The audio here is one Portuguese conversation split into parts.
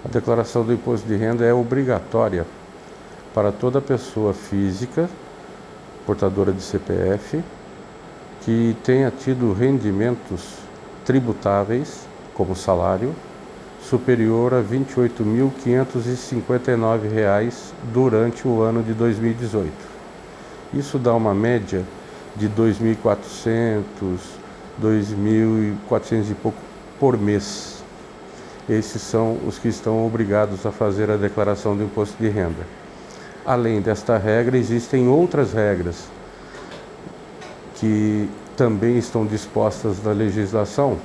A declaração do imposto de renda é obrigatória para toda pessoa física, portadora de CPF, que tenha tido rendimentos tributáveis, como salário, superior a R$ 28.559 durante o ano de 2018. Isso dá uma média de 2.400, 2.400 e pouco por mês. Esses são os que estão obrigados a fazer a declaração do imposto de renda. Além desta regra, existem outras regras que também estão dispostas na legislação,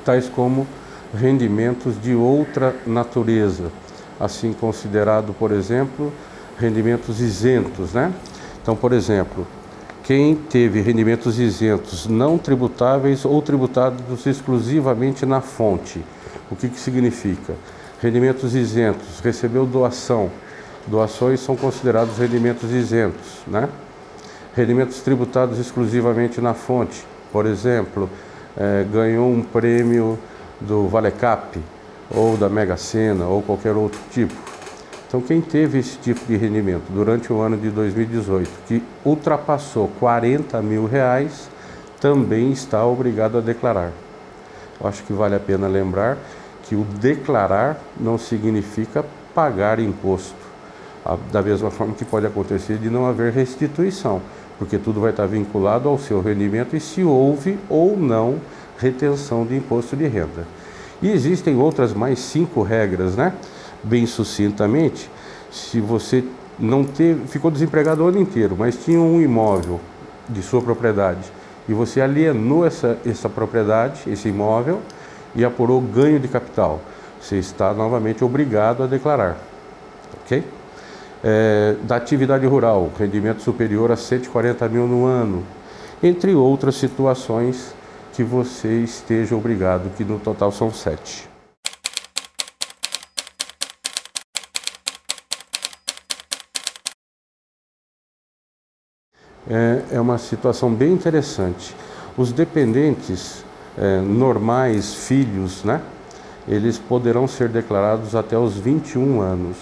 tais como rendimentos de outra natureza, assim considerado, por exemplo, rendimentos isentos, né? Então, por exemplo, quem teve rendimentos isentos não tributáveis ou tributados exclusivamente na fonte. O que significa? Rendimentos isentos, recebeu doação. Doações são considerados rendimentos isentos, né? Rendimentos tributados exclusivamente na fonte. Por exemplo, ganhou um prêmio do Valecap, ou da Mega Sena, ou qualquer outro tipo. Então, quem teve esse tipo de rendimento durante o ano de 2018, que ultrapassou R$ 40 mil, também está obrigado a declarar. Eu acho que vale a pena lembrar que o declarar não significa pagar imposto. Da mesma forma que pode acontecer de não haver restituição, porque tudo vai estar vinculado ao seu rendimento e se houve ou não retenção de imposto de renda. E existem outras mais 5 regras, né? Bem sucintamente, se você não ficou desempregado o ano inteiro, mas tinha um imóvel de sua propriedade e você alienou essa propriedade, esse imóvel, e apurou ganho de capital, você está novamente obrigado a declarar, ok? Da atividade rural, rendimento superior a 140 mil no ano, entre outras situações que você esteja obrigado, que no total são 7. É uma situação bem interessante. Os dependentes normais, filhos, né? Eles poderão ser declarados até os 21 anos.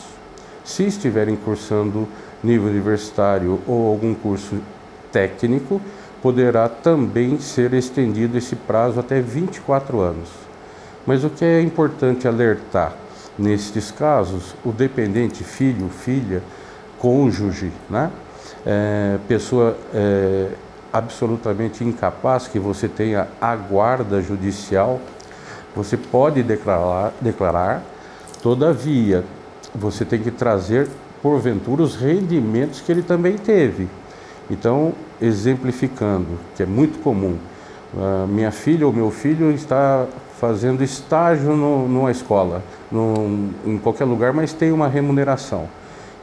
Se estiverem cursando nível universitário ou algum curso técnico, poderá também ser estendido esse prazo até 24 anos. Mas o que é importante alertar? Nestes casos, o dependente, filho, filha, cônjuge, né? Pessoa absolutamente incapaz, que você tenha a guarda judicial, você pode declarar, todavia, você tem que trazer, porventura, os rendimentos que ele também teve. Então, exemplificando, que é muito comum, minha filha ou meu filho está fazendo estágio numa escola, em qualquer lugar, mas tem uma remuneração.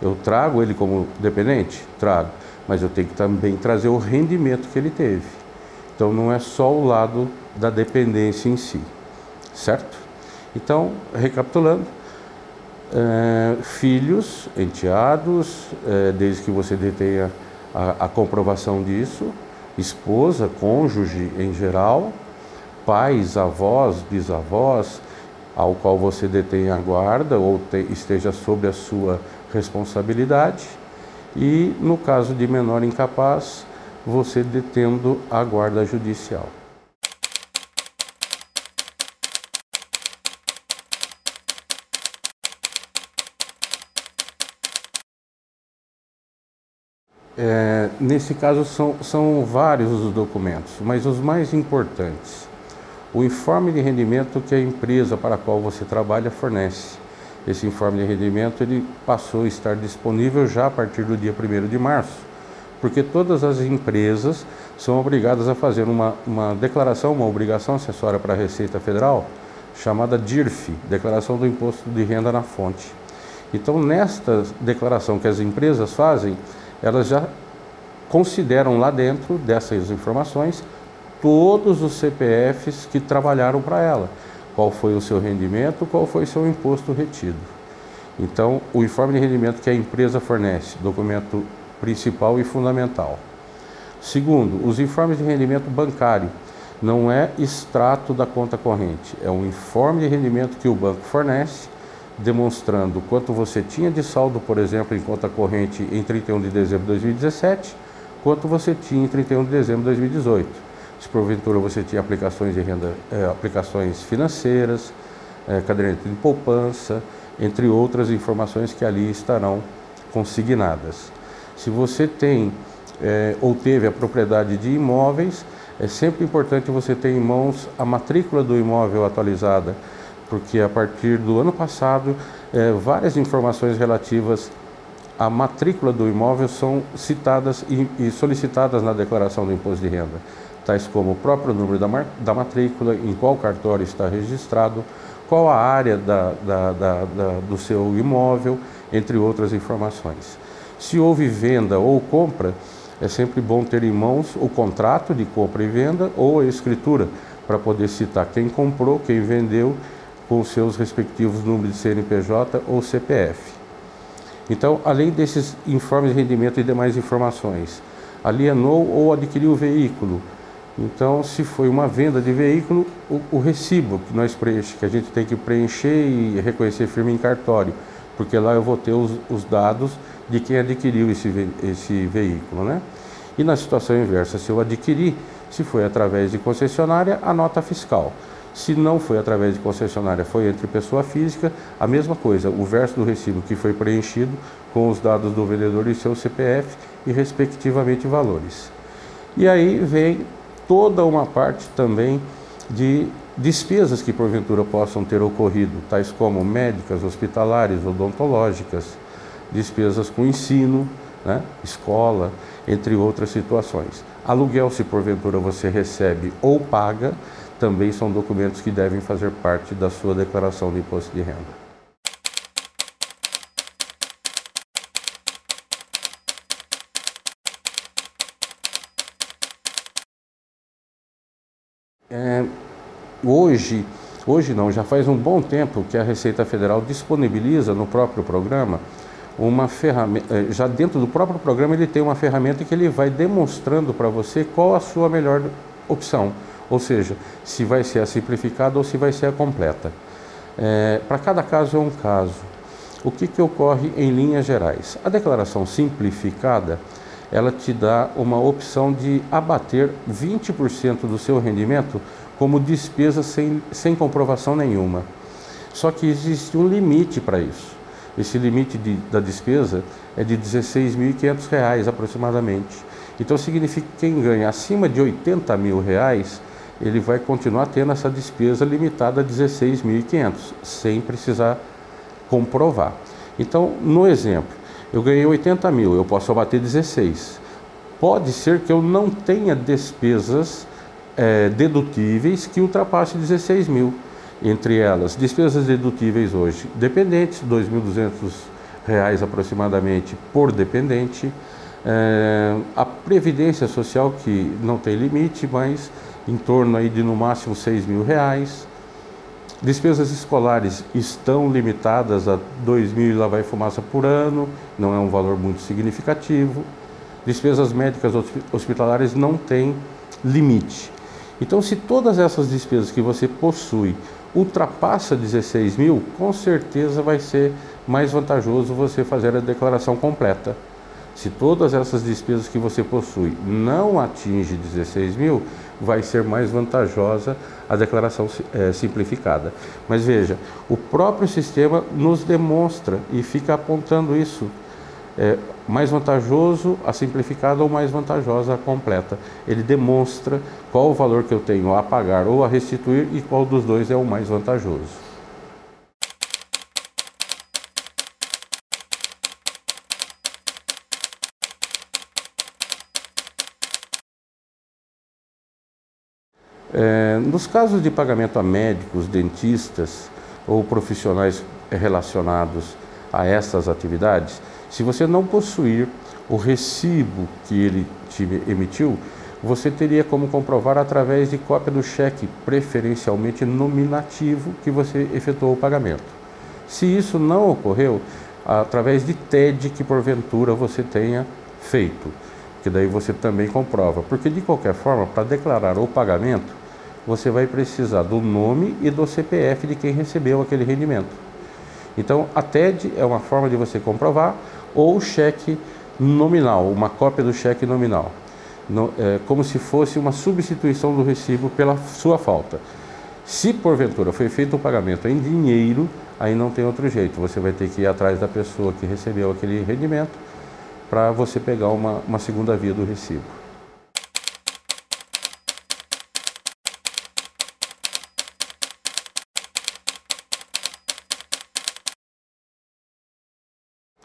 Eu trago ele como dependente? Trago, mas eu tenho que também trazer o rendimento que ele teve. Então, não é só o lado da dependência em si, certo? Então, recapitulando, filhos, enteados, desde que você detenha a comprovação disso, esposa, cônjuge em geral, pais, avós, bisavós, ao qual você detém a guarda ou esteja sob a sua responsabilidade, e no caso de menor incapaz, você detendo a guarda judicial. Nesse caso são vários os documentos, mas os mais importantes. O informe de rendimento que a empresa para a qual você trabalha fornece. Esse informe de rendimento ele passou a estar disponível já a partir do dia 1º de março, porque todas as empresas são obrigadas a fazer uma declaração, uma obrigação acessória para a Receita Federal, chamada DIRF, Declaração do Imposto de Renda na Fonte. Então, nesta declaração que as empresas fazem, elas já consideram lá dentro dessas informações todos os CPFs que trabalharam para ela. Qual foi o seu rendimento, qual foi o seu imposto retido. Então, o informe de rendimento que a empresa fornece, documento principal e fundamental. Segundo, os informes de rendimento bancário. Não é extrato da conta corrente, é um informe de rendimento que o banco fornece, demonstrando quanto você tinha de saldo, por exemplo, em conta corrente em 31 de dezembro de 2017, quanto você tinha em 31 de dezembro de 2018. Se porventura você tinha aplicações de renda, aplicações financeiras, caderneta de poupança, entre outras informações que ali estarão consignadas. Se você tem ou teve a propriedade de imóveis, é sempre importante você ter em mãos a matrícula do imóvel atualizada, porque a partir do ano passado, várias informações relativas à matrícula do imóvel são citadas e solicitadas na declaração do imposto de renda, tais como o próprio número da matrícula, em qual cartório está registrado, qual a área do seu imóvel, entre outras informações. Se houve venda ou compra, é sempre bom ter em mãos o contrato de compra e venda ou a escritura, para poder citar quem comprou, quem vendeu, com os seus respectivos números de CNPJ ou CPF. Então, além desses informes de rendimento e demais informações, alienou ou adquiriu o veículo. Então, se foi uma venda de veículo, o recibo que a gente tem que preencher e reconhecer firme em cartório, porque lá eu vou ter os dados de quem adquiriu esse veículo, né? E na situação inversa, se eu adquiri, se foi através de concessionária, a nota fiscal. Se não foi através de concessionária, foi entre pessoa física, a mesma coisa, o verso do recibo que foi preenchido com os dados do vendedor e seu CPF e respectivamente valores. E aí vem toda uma parte também de despesas que porventura possam ter ocorrido, tais como médicas, hospitalares, odontológicas, despesas com ensino, né, escola, entre outras situações. Aluguel, se porventura você recebe ou paga, também são documentos que devem fazer parte da sua declaração de imposto de renda. Hoje não, já faz um bom tempo que a Receita Federal disponibiliza no próprio programa uma ferramenta, já dentro do próprio programa ele tem uma ferramenta que ele vai demonstrando para você qual a sua melhor opção, ou seja, se vai ser a simplificada ou se vai ser a completa. Para cada caso é um caso. O que ocorre em linhas gerais? A declaração simplificada, ela te dá uma opção de abater 20% do seu rendimento como despesa sem comprovação nenhuma. Só que existe um limite para isso. Esse limite da despesa é de R$ 16.500 aproximadamente. Então significa que quem ganha acima de R$ 80 mil, ele vai continuar tendo essa despesa limitada a R$ 16.500, sem precisar comprovar. Então, no exemplo, eu ganhei 80 mil, eu posso abater 16. Pode ser que eu não tenha despesas dedutíveis que ultrapasse 16 mil. Entre elas, despesas dedutíveis hoje, dependentes, R$ 2.200 aproximadamente por dependente, a Previdência Social, que não tem limite, mas em torno aí de no máximo R$ 6.000, despesas escolares estão limitadas a R$ 2.000 e lá vai fumaça por ano, não é um valor muito significativo, despesas médicas hospitalares não tem limite. Então, se todas essas despesas que você possui ultrapassa 16 mil, com certeza vai ser mais vantajoso você fazer a declaração completa. Se todas essas despesas que você possui não atingem 16 mil, vai ser mais vantajosa a declaração simplificada. Mas veja, o próprio sistema nos demonstra e fica apontando isso. Mais vantajoso a simplificada ou mais vantajosa a completa. Ele demonstra qual o valor que eu tenho a pagar ou a restituir e qual dos dois é o mais vantajoso. Nos casos de pagamento a médicos, dentistas ou profissionais relacionados a essas atividades, se você não possuir o recibo que ele te emitiu, você teria como comprovar através de cópia do cheque, preferencialmente nominativo, que você efetuou o pagamento. Se isso não ocorreu, através de TED que porventura você tenha feito, que daí você também comprova. Porque de qualquer forma, para declarar o pagamento, você vai precisar do nome e do CPF de quem recebeu aquele rendimento. Então, a TED é uma forma de você comprovar, ou o cheque nominal, uma cópia do cheque nominal, como se fosse uma substituição do recibo pela sua falta. Se porventura foi feito o pagamento em dinheiro, aí não tem outro jeito, você vai ter que ir atrás da pessoa que recebeu aquele rendimento para você pegar uma segunda via do recibo.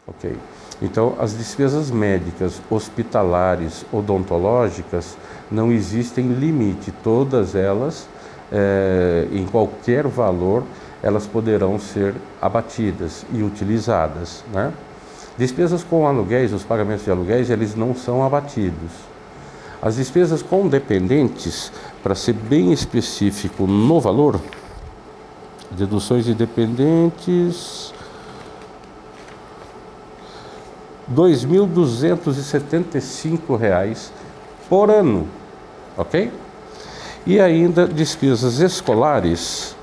Ok. Então, as despesas médicas, hospitalares, odontológicas, não existem limite. Todas elas, em qualquer valor, elas poderão ser abatidas e utilizadas, né? Despesas com aluguéis, os pagamentos de aluguéis, eles não são abatidos. As despesas com dependentes, para ser bem específico no valor, deduções de dependentes, R$ 2.275 por ano, ok? E ainda despesas escolares,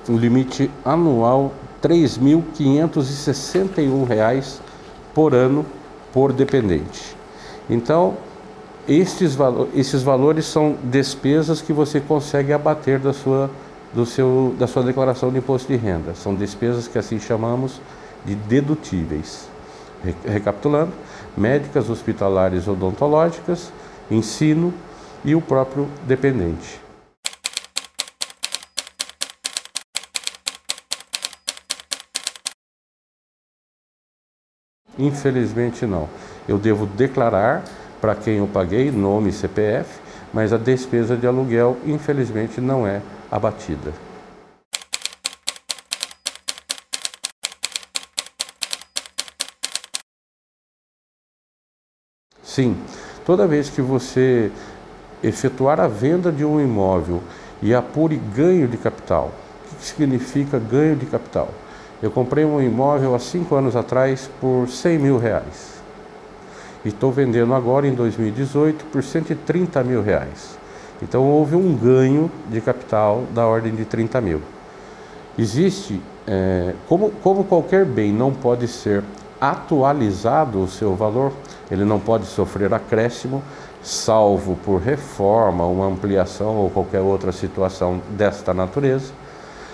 o limite anual R$ 3.561 por ano por dependente. Então, esses valores são despesas que você consegue abater da sua declaração de imposto de renda. São despesas que assim chamamos de dedutíveis. Recapitulando: médicas, hospitalares, odontológicas, ensino e o próprio dependente. Infelizmente não. Eu devo declarar para quem eu paguei, nome e CPF, mas a despesa de aluguel, infelizmente, não é abatida. Sim, toda vez que você efetuar a venda de um imóvel e apure ganho de capital, o que significa ganho de capital? Eu comprei um imóvel há 5 anos atrás por R$100 mil. E estou vendendo agora em 2018 por R$130 mil. Então houve um ganho de capital da ordem de 30 mil. Existe, como qualquer bem não pode ser atualizado o seu valor, ele não pode sofrer acréscimo, salvo por reforma, uma ampliação ou qualquer outra situação desta natureza.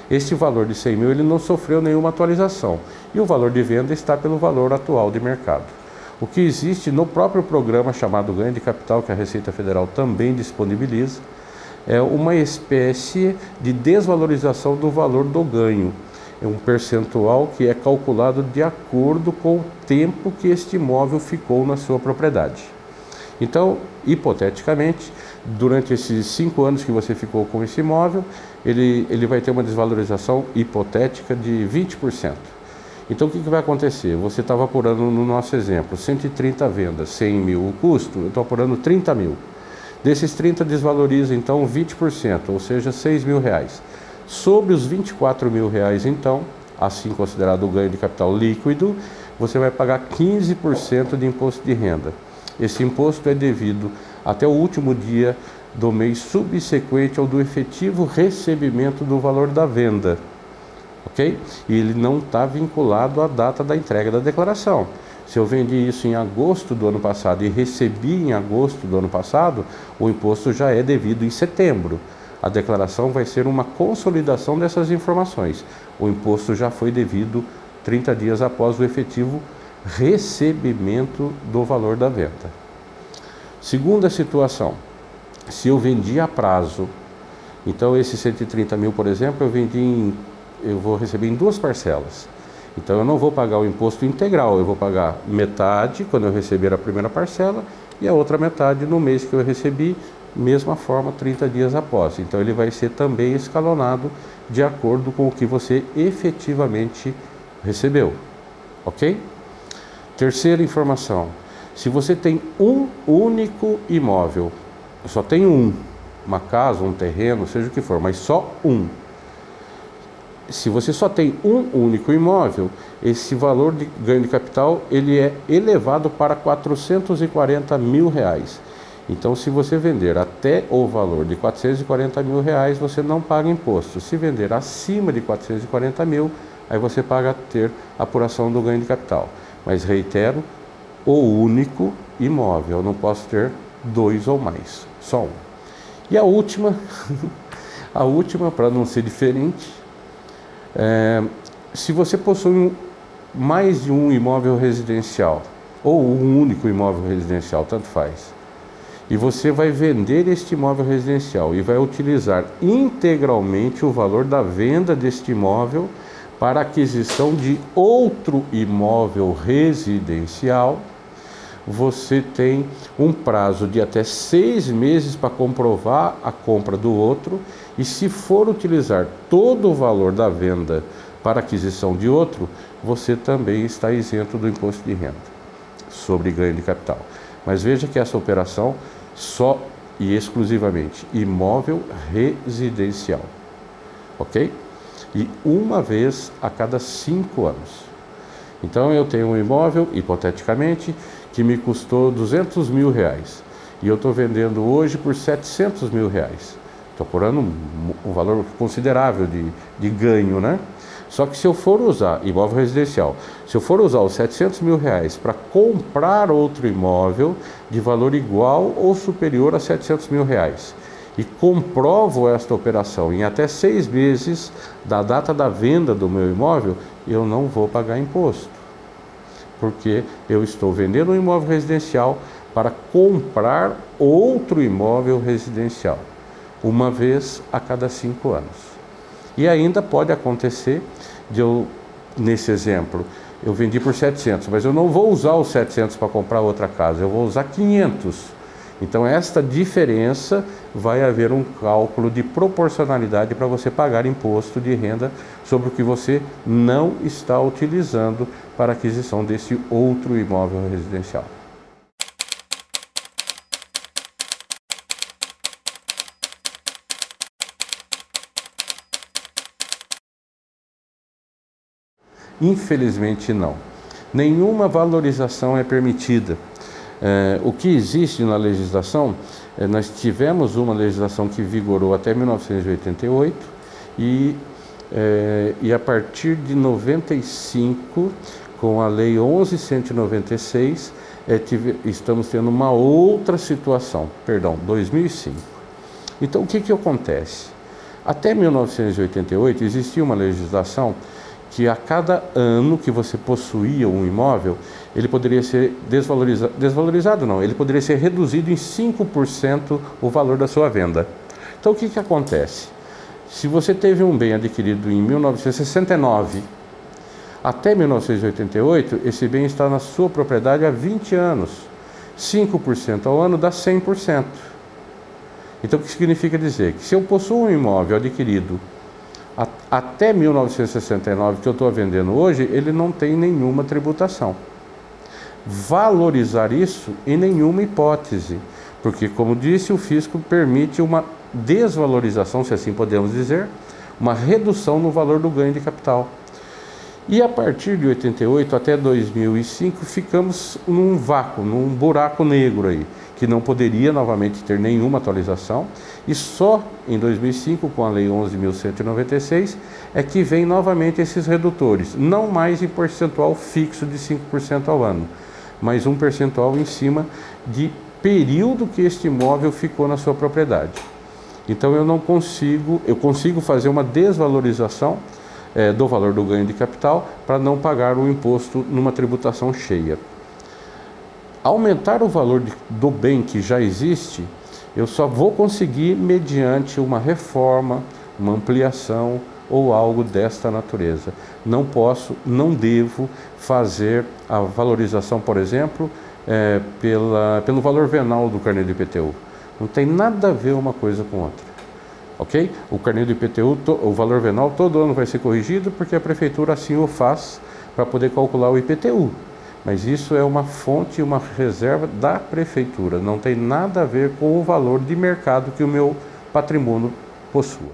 Este valor de 100 mil ele não sofreu nenhuma atualização e o valor de venda está pelo valor atual de mercado. O que existe no próprio programa chamado Ganho de Capital, que a Receita Federal também disponibiliza, é uma espécie de desvalorização do valor do ganho. É um percentual que é calculado de acordo com o tempo que este imóvel ficou na sua propriedade. Então, hipoteticamente, durante esses 5 anos que você ficou com esse imóvel, ele vai ter uma desvalorização hipotética de 20%. Então, o que vai acontecer? Você estava apurando no nosso exemplo, 130 vendas, 100 mil o custo, eu estou apurando 30 mil. Desses 30 desvaloriza, então, 20%, ou seja, 6 mil reais. Sobre os 24 mil reais, então, assim considerado o ganho de capital líquido, você vai pagar 15% de imposto de renda. Esse imposto é devido até o último dia do mês subsequente ao do efetivo recebimento do valor da venda. Ok? E ele não está vinculado à data da entrega da declaração. Se eu vendi isso em agosto do ano passado e recebi em agosto do ano passado, o imposto já é devido em setembro. A declaração vai ser uma consolidação dessas informações. O imposto já foi devido 30 dias após o efetivo recebimento do valor da venda. Segunda situação, se eu vendi a prazo, então esses 130 mil, por exemplo, eu vou receber em 2 parcelas. Então eu não vou pagar o imposto integral, eu vou pagar metade quando eu receber a primeira parcela e a outra metade no mês que eu recebi, mesma forma, 30 dias após. Então ele vai ser também escalonado de acordo com o que você efetivamente recebeu, ok? Terceira informação, se você tem um único imóvel, só tem uma casa, um terreno, seja o que for, mas só um. Se você só tem um único imóvel, esse valor de ganho de capital ele é elevado para 440 mil reais. Então, se você vender até o valor de 440 mil reais, você não paga imposto. Se vender acima de 440 mil, aí você paga a ter apuração do ganho de capital. Mas reitero, o único imóvel, eu não posso ter dois ou mais, só um. E a última, a última, para não ser diferente, se você possui mais de um imóvel residencial, ou um único imóvel residencial, tanto faz, e você vai vender este imóvel residencial e vai utilizar integralmente o valor da venda deste imóvel para aquisição de outro imóvel residencial, você tem um prazo de até 6 meses para comprovar a compra do outro, e se for utilizar todo o valor da venda para aquisição de outro, você também está isento do imposto de renda sobre ganho de capital. Mas veja que essa operação só e exclusivamente imóvel residencial, ok? E uma vez a cada 5 anos. Então eu tenho um imóvel, hipoteticamente, que me custou 200 mil reais e eu estou vendendo hoje por 700 mil reais. Estou apurando um valor considerável de ganho, né? Só que se eu for usar imóvel residencial, se eu for usar os 700 mil reais para comprar outro imóvel de valor igual ou superior a 700 mil reais, e comprovo esta operação em até 6 meses da data da venda do meu imóvel, eu não vou pagar imposto, porque eu estou vendendo um imóvel residencial para comprar outro imóvel residencial, uma vez a cada 5 anos. E ainda pode acontecer de eu, nesse exemplo, eu vendi por 700, mas eu não vou usar os 700 para comprar outra casa, eu vou usar 500. Então, esta diferença vai haver um cálculo de proporcionalidade para você pagar imposto de renda sobre o que você não está utilizando para a aquisição desse outro imóvel residencial. Infelizmente não. Nenhuma valorização é permitida. O que existe na legislação, nós tivemos uma legislação que vigorou até 1988 e a partir de 95, com a Lei 11.196, estamos tendo uma outra situação, 2005. Então, o que acontece? Até 1988 existia uma legislação que a cada ano que você possuía um imóvel, ele poderia ser desvalorizado não, ele poderia ser reduzido em 5% o valor da sua venda. Então o que acontece? Se você teve um bem adquirido em 1969, até 1988, esse bem está na sua propriedade há 20 anos. 5% ao ano dá 100%. Então o que significa dizer? Que se eu possuo um imóvel adquirido até 1969, que eu estou vendendo hoje, ele não tem nenhuma tributação. Valorizar isso em nenhuma hipótese, porque, como disse, o fisco permite uma desvalorização, se assim podemos dizer, uma redução no valor do ganho de capital. E a partir de 88 até 2005, ficamos num vácuo, num buraco negro aí, que não poderia novamente ter nenhuma atualização, e só em 2005, com a Lei 11.196, é que vem novamente esses redutores, não mais em percentual fixo de 5% ao ano, mas um percentual em cima de período que este imóvel ficou na sua propriedade. Então eu consigo fazer uma desvalorização do valor do ganho de capital para não pagar o imposto numa tributação cheia. Aumentar o valor do bem que já existe, eu só vou conseguir mediante uma reforma, uma ampliação ou algo desta natureza. Não posso, não devo fazer a valorização, por exemplo, pelo valor venal do carnê do IPTU. Não tem nada a ver uma coisa com outra. Ok? O carnê do IPTU, o valor venal, todo ano vai ser corrigido porque a prefeitura assim o faz para poder calcular o IPTU. Mas isso é uma fonte, uma reserva da prefeitura, não tem nada a ver com o valor de mercado que o meu patrimônio possua.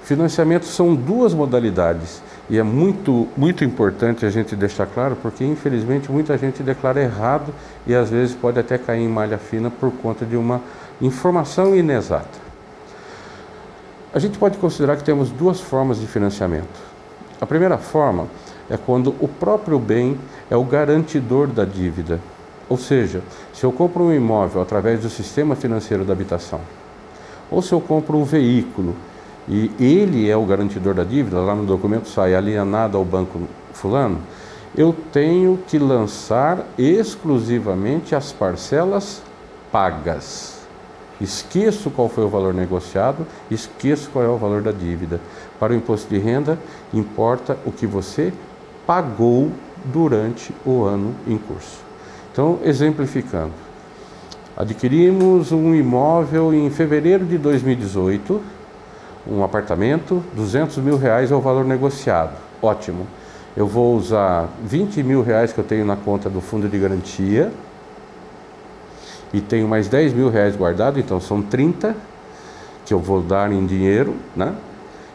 Financiamento são duas modalidades e é muito importante a gente deixar claro, porque infelizmente muita gente declara errado e às vezes pode até cair em malha fina por conta de uma informação inexata. A gente pode considerar que temos duas formas de financiamento. A primeira forma é quando o próprio bem é o garantidor da dívida. Ou seja, se eu compro um imóvel através do sistema financeiro da habitação, ou se eu compro um veículo e ele é o garantidor da dívida, lá no documento sai alienado ao banco fulano, eu tenho que lançar exclusivamente as parcelas pagas. Esqueço qual foi o valor negociado, esqueço qual é o valor da dívida. Para o imposto de renda, importa o que você pagou durante o ano em curso. Então, exemplificando, adquirimos um imóvel em fevereiro de 2018, um apartamento, R$200 mil é o valor negociado. Ótimo. Eu vou usar R$20 mil que eu tenho na conta do fundo de garantia e tenho mais R$10 mil guardado, então são 30 que eu vou dar em dinheiro, né?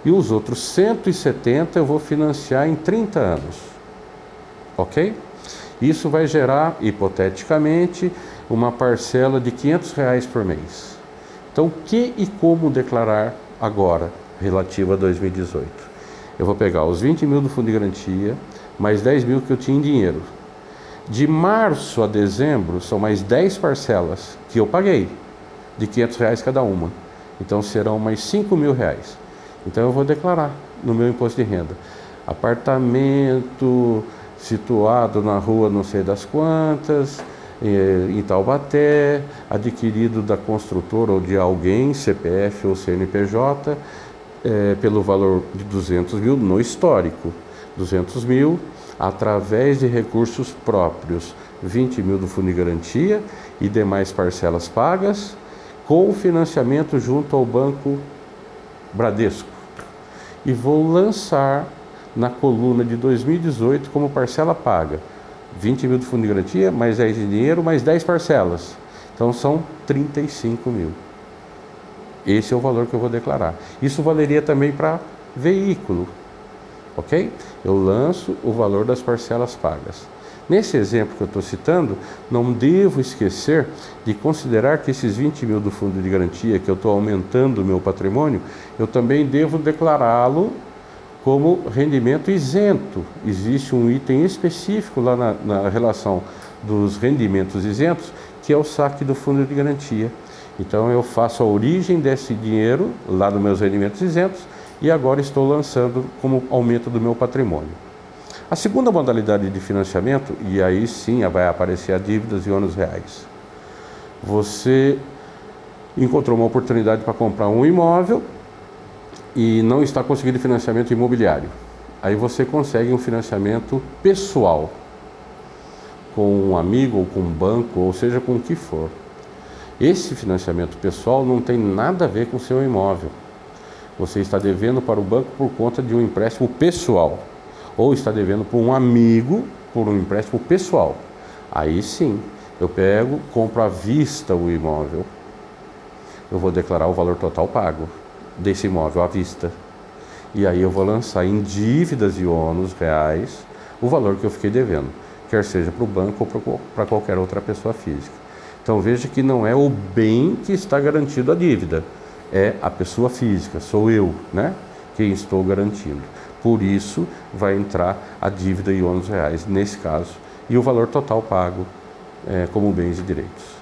E os outros 170 eu vou financiar em 30 anos. Ok? Isso vai gerar, hipoteticamente, uma parcela de R$500 por mês. Então, o que e como declarar agora, relativo a 2018? Eu vou pegar os 20 mil do fundo de garantia, mais 10 mil que eu tinha em dinheiro. De março a dezembro, são mais 10 parcelas que eu paguei, de R$500 cada uma. Então, serão mais R$5 mil. Então, eu vou declarar no meu imposto de renda. Apartamento situado na rua não sei das quantas, em Taubaté, adquirido da construtora ou de alguém, CPF ou CNPJ, pelo valor de 200 mil no histórico, 200 mil através de recursos próprios, 20 mil do fundo de garantia e demais parcelas pagas, com financiamento junto ao Banco Bradesco. E vou lançar na coluna de 2018 como parcela paga, 20 mil do fundo de garantia, mais 10 de dinheiro, mais 10 parcelas. Então são 35 mil. Esse é o valor que eu vou declarar. Isso valeria também para veículo, ok? Eu lanço o valor das parcelas pagas. Nesse exemplo que eu estou citando, não devo esquecer de considerar que esses 20 mil do fundo de garantia, que eu estou aumentando o meu patrimônio, eu também devo declará-lo como rendimento isento. Existe um item específico lá na relação dos rendimentos isentos, que é o saque do fundo de garantia. Então eu faço a origem desse dinheiro lá nos meus rendimentos isentos e agora estou lançando como aumento do meu patrimônio. A segunda modalidade de financiamento, e aí sim vai aparecer a dívidas e ônus reais. Você encontrou uma oportunidade para comprar um imóvel e não está conseguindo financiamento imobiliário. Aí você consegue um financiamento pessoal, com um amigo ou com um banco, ou seja, com o que for. Esse financiamento pessoal não tem nada a ver com o seu imóvel. Você está devendo para o banco por conta de um empréstimo pessoal, ou está devendo para um amigo por um empréstimo pessoal. Aí sim, eu pego, compro à vista o imóvel. Eu vou declarar o valor total pago desse imóvel à vista. E aí eu vou lançar em dívidas e ônus reais o valor que eu fiquei devendo, quer seja para o banco ou para qualquer outra pessoa física. Então veja que não é o bem que está garantido a dívida, é a pessoa física, sou eu, né, quem estou garantindo. Por isso vai entrar a dívida e ônus reais nesse caso e o valor total pago como bens e direitos.